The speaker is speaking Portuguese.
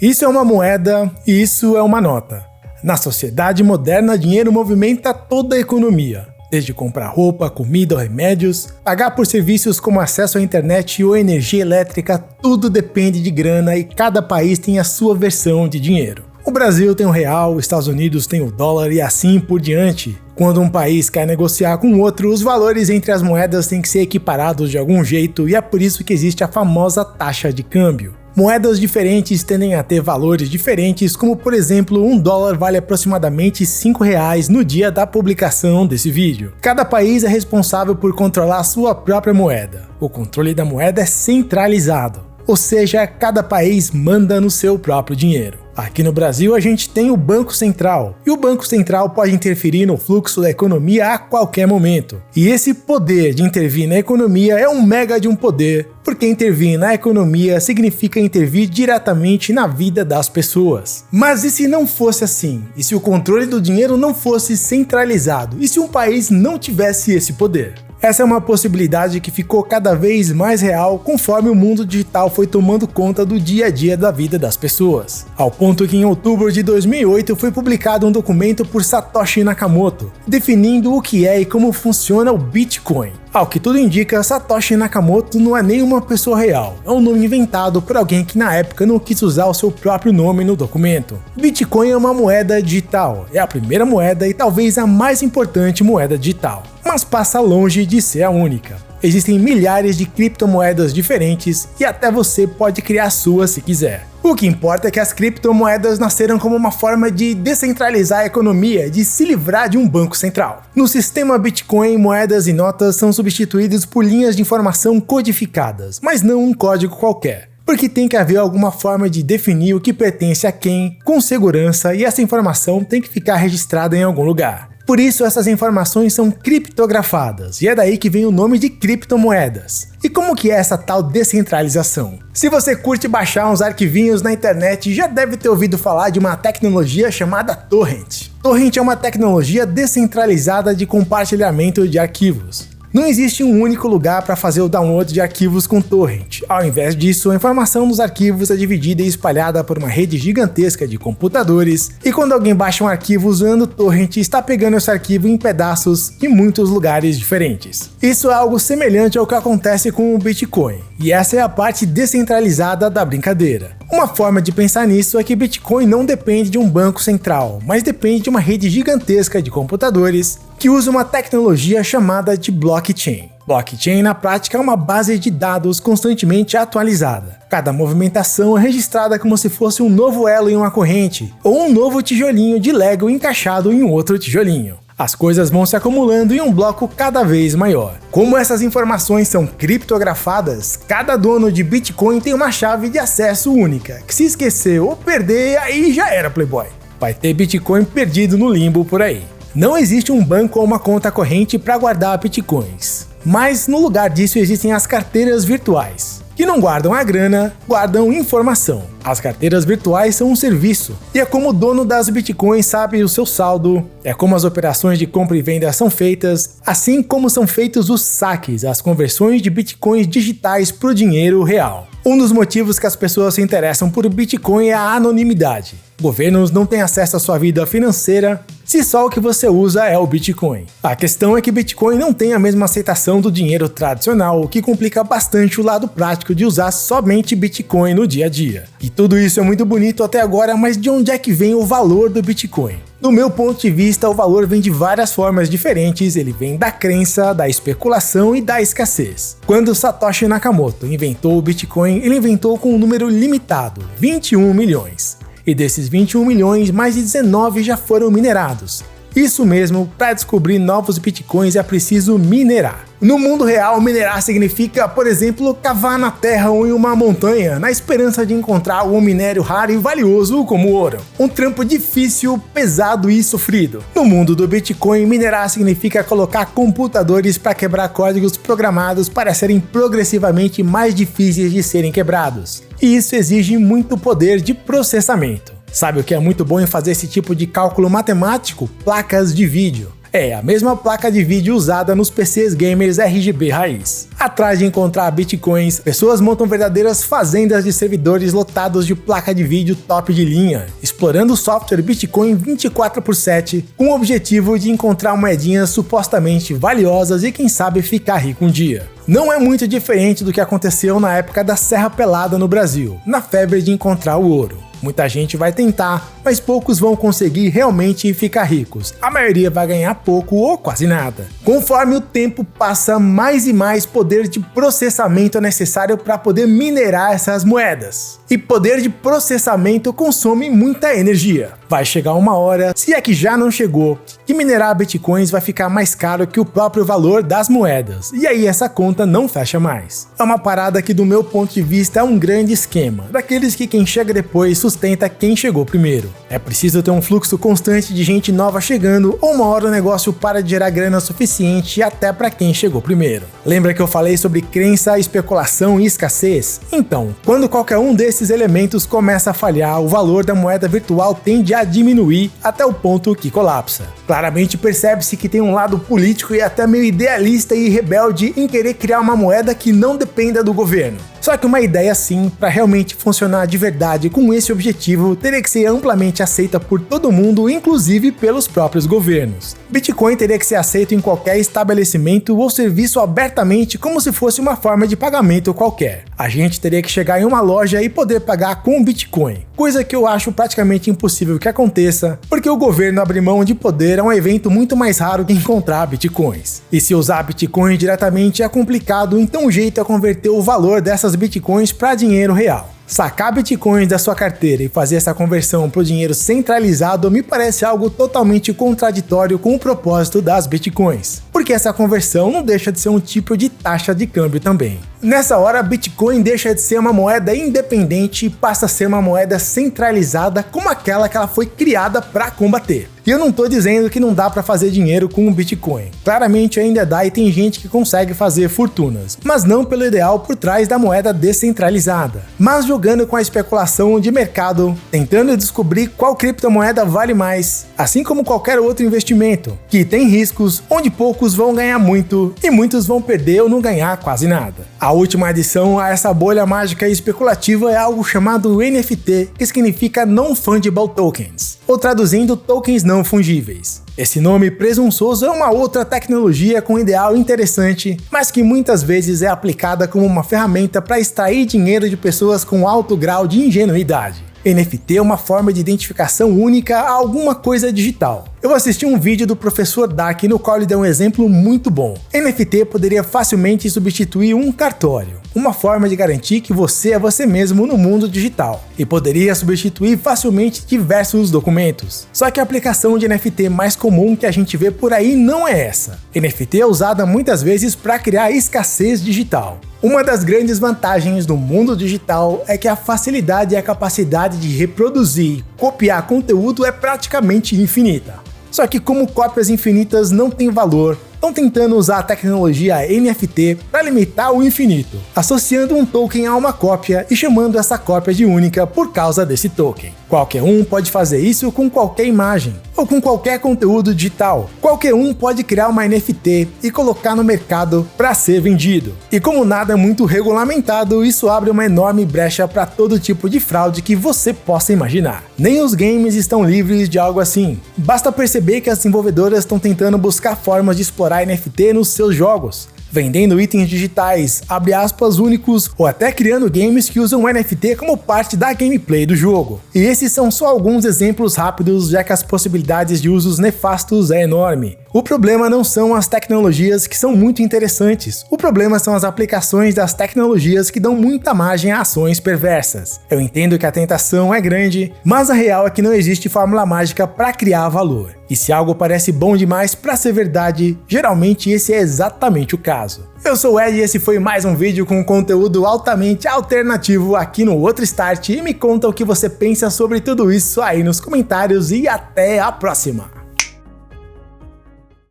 Isso é uma moeda e isso é uma nota. Na sociedade moderna, dinheiro movimenta toda a economia. Desde comprar roupa, comida ou remédios, pagar por serviços como acesso à internet ou energia elétrica, tudo depende de grana e cada país tem a sua versão de dinheiro. O Brasil tem o real, os Estados Unidos tem o dólar e assim por diante. Quando um país quer negociar com outro, os valores entre as moedas têm que ser equiparados de algum jeito e é por isso que existe a famosa taxa de câmbio. Moedas diferentes tendem a ter valores diferentes, como por exemplo, $1 vale aproximadamente R$5 no dia da publicação desse vídeo. Cada país é responsável por controlar a sua própria moeda. O controle da moeda é centralizado, ou seja, cada país manda no seu próprio dinheiro. Aqui no Brasil a gente tem o Banco Central, e o Banco Central pode interferir no fluxo da economia a qualquer momento. E esse poder de intervir na economia é um mega de um poder, porque intervir na economia significa intervir diretamente na vida das pessoas. Mas e se não fosse assim? E se o controle do dinheiro não fosse centralizado? E se um país não tivesse esse poder? Essa é uma possibilidade que ficou cada vez mais real conforme o mundo digital foi tomando conta do dia a dia da vida das pessoas. Ao ponto que em outubro de 2008 foi publicado um documento por Satoshi Nakamoto, definindo o que é e como funciona o Bitcoin. Ao que tudo indica, Satoshi Nakamoto não é nenhuma pessoa real, é um nome inventado por alguém que na época não quis usar o seu próprio nome no documento. Bitcoin é uma moeda digital, é a primeira moeda e talvez a mais importante moeda digital, mas passa longe de ser a única. Existem milhares de criptomoedas diferentes e até você pode criar a sua se quiser. O que importa é que as criptomoedas nasceram como uma forma de descentralizar a economia, de se livrar de um banco central. No sistema Bitcoin, moedas e notas são substituídas por linhas de informação codificadas, mas não um código qualquer. Porque tem que haver alguma forma de definir o que pertence a quem, com segurança, e essa informação tem que ficar registrada em algum lugar. Por isso essas informações são criptografadas, e é daí que vem o nome de criptomoedas. E como que é essa tal descentralização? Se você curte baixar uns arquivinhos na internet, já deve ter ouvido falar de uma tecnologia chamada Torrent. Torrent é uma tecnologia descentralizada de compartilhamento de arquivos. Não existe um único lugar para fazer o download de arquivos com torrent. Ao invés disso, a informação dos arquivos é dividida e espalhada por uma rede gigantesca de computadores, e quando alguém baixa um arquivo usando torrent, está pegando esse arquivo em pedaços em muitos lugares diferentes. Isso é algo semelhante ao que acontece com o Bitcoin, e essa é a parte descentralizada da brincadeira. Uma forma de pensar nisso é que Bitcoin não depende de um banco central, mas depende de uma rede gigantesca de computadores que usa uma tecnologia chamada de blockchain. Blockchain, na prática, é uma base de dados constantemente atualizada. Cada movimentação é registrada como se fosse um novo elo em uma corrente, ou um novo tijolinho de Lego encaixado em um outro tijolinho. As coisas vão se acumulando em um bloco cada vez maior. Como essas informações são criptografadas, cada dono de Bitcoin tem uma chave de acesso única, que se esquecer ou perder, aí já era, playboy. Vai ter Bitcoin perdido no limbo por aí. Não existe um banco ou uma conta corrente para guardar bitcoins, mas no lugar disso existem as carteiras virtuais, que não guardam a grana, guardam informação. As carteiras virtuais são um serviço, e é como o dono das bitcoins sabe o seu saldo, é como as operações de compra e venda são feitas, assim como são feitos os saques, as conversões de bitcoins digitais para o dinheiro real. Um dos motivos que as pessoas se interessam por Bitcoin é a anonimidade. Governos não têm acesso à sua vida financeira se só o que você usa é o Bitcoin. A questão é que Bitcoin não tem a mesma aceitação do dinheiro tradicional, o que complica bastante o lado prático de usar somente Bitcoin no dia a dia. E tudo isso é muito bonito até agora, mas de onde é que vem o valor do Bitcoin? Do meu ponto de vista, o valor vem de várias formas diferentes, ele vem da crença, da especulação e da escassez. Quando Satoshi Nakamoto inventou o Bitcoin, ele inventou com um número limitado, 21 milhões. E desses 21 milhões, mais de 19 já foram minerados. Isso mesmo, para descobrir novos bitcoins é preciso minerar. No mundo real, minerar significa, por exemplo, cavar na terra ou em uma montanha, na esperança de encontrar um minério raro e valioso como ouro. Um trampo difícil, pesado e sofrido. No mundo do Bitcoin, minerar significa colocar computadores para quebrar códigos programados para serem progressivamente mais difíceis de serem quebrados. E isso exige muito poder de processamento. Sabe o que é muito bom em fazer esse tipo de cálculo matemático? Placas de vídeo. É a mesma placa de vídeo usada nos PCs gamers RGB raiz. Atrás de encontrar bitcoins, pessoas montam verdadeiras fazendas de servidores lotados de placa de vídeo top de linha, explorando o software Bitcoin 24/7 com o objetivo de encontrar moedinhas supostamente valiosas e quem sabe ficar rico um dia. Não é muito diferente do que aconteceu na época da Serra Pelada no Brasil, na febre de encontrar o ouro. Muita gente vai tentar, mas poucos vão conseguir realmente ficar ricos. A maioria vai ganhar pouco ou quase nada. Conforme o tempo passa, mais e mais poder de processamento é necessário para poder minerar essas moedas. E poder de processamento consome muita energia. Vai chegar uma hora, se é que já não chegou, que minerar bitcoins vai ficar mais caro que o próprio valor das moedas. E aí essa conta não fecha mais. É uma parada que do meu ponto de vista é um grande esquema, daqueles que quem chega depois sustenta quem chegou primeiro. É preciso ter um fluxo constante de gente nova chegando, ou uma hora o negócio para de gerar grana suficiente até para quem chegou primeiro. Lembra que eu falei sobre crença, especulação e escassez? Então, quando qualquer um desses elementos começa a falhar, o valor da moeda virtual tende a diminuir até o ponto que colapsa. Claramente percebe-se que tem um lado político e até meio idealista e rebelde em querer criar uma moeda que não dependa do governo. Só que uma ideia assim, para realmente funcionar de verdade com esse objetivo, teria que ser amplamente aceita por todo mundo, inclusive pelos próprios governos. Bitcoin teria que ser aceito em qualquer estabelecimento ou serviço abertamente como se fosse uma forma de pagamento qualquer. A gente teria que chegar em uma loja e poder pagar com Bitcoin, coisa que eu acho praticamente impossível que aconteça, porque o governo abrir mão de poder é um evento muito mais raro que encontrar Bitcoins. E se usar Bitcoin diretamente é complicado, então o jeito é converter o valor dessas Bitcoins para dinheiro real. Sacar bitcoins da sua carteira e fazer essa conversão para o dinheiro centralizado me parece algo totalmente contraditório com o propósito das bitcoins, porque essa conversão não deixa de ser um tipo de taxa de câmbio também. Nessa hora, Bitcoin deixa de ser uma moeda independente e passa a ser uma moeda centralizada como aquela que ela foi criada para combater. E eu não tô dizendo que não dá para fazer dinheiro com o Bitcoin. Claramente ainda dá e tem gente que consegue fazer fortunas, mas não pelo ideal por trás da moeda descentralizada, mas jogando com a especulação de mercado, tentando descobrir qual criptomoeda vale mais, assim como qualquer outro investimento, que tem riscos onde poucos vão ganhar muito e muitos vão perder ou não ganhar quase nada. A última adição a essa bolha mágica e especulativa é algo chamado NFT, que significa Non-Fungible Tokens, ou traduzindo, tokens não fungíveis. Esse nome presunçoso é uma outra tecnologia com ideal interessante, mas que muitas vezes é aplicada como uma ferramenta para extrair dinheiro de pessoas com alto grau de ingenuidade. NFT é uma forma de identificação única a alguma coisa digital. Eu assisti um vídeo do professor Dak no qual ele deu um exemplo muito bom. NFT poderia facilmente substituir um cartório, uma forma de garantir que você é você mesmo no mundo digital, e poderia substituir facilmente diversos documentos. Só que a aplicação de NFT mais comum que a gente vê por aí não é essa. NFT é usada muitas vezes para criar escassez digital. Uma das grandes vantagens do mundo digital é que a facilidade e a capacidade de reproduzir e copiar conteúdo é praticamente infinita. Só que como cópias infinitas não têm valor, estão tentando usar a tecnologia NFT para limitar o infinito, associando um token a uma cópia e chamando essa cópia de única por causa desse token. Qualquer um pode fazer isso com qualquer imagem, ou com qualquer conteúdo digital. Qualquer um pode criar uma NFT e colocar no mercado para ser vendido. E como nada é muito regulamentado, isso abre uma enorme brecha para todo tipo de fraude que você possa imaginar. Nem os games estão livres de algo assim. Basta perceber que as desenvolvedoras estão tentando buscar formas de explorar NFT nos seus jogos, vendendo itens digitais, abre aspas, únicos, ou até criando games que usam NFT como parte da gameplay do jogo. E esses são só alguns exemplos rápidos, já que as possibilidades de usos nefastos é enorme. O problema não são as tecnologias que são muito interessantes, o problema são as aplicações das tecnologias que dão muita margem a ações perversas. Eu entendo que a tentação é grande, mas a real é que não existe fórmula mágica para criar valor. E se algo parece bom demais para ser verdade, geralmente esse é exatamente o caso. Eu sou o Ed e esse foi mais um vídeo com conteúdo altamente alternativo aqui no Outro Start, e me conta o que você pensa sobre tudo isso aí nos comentários e até a próxima!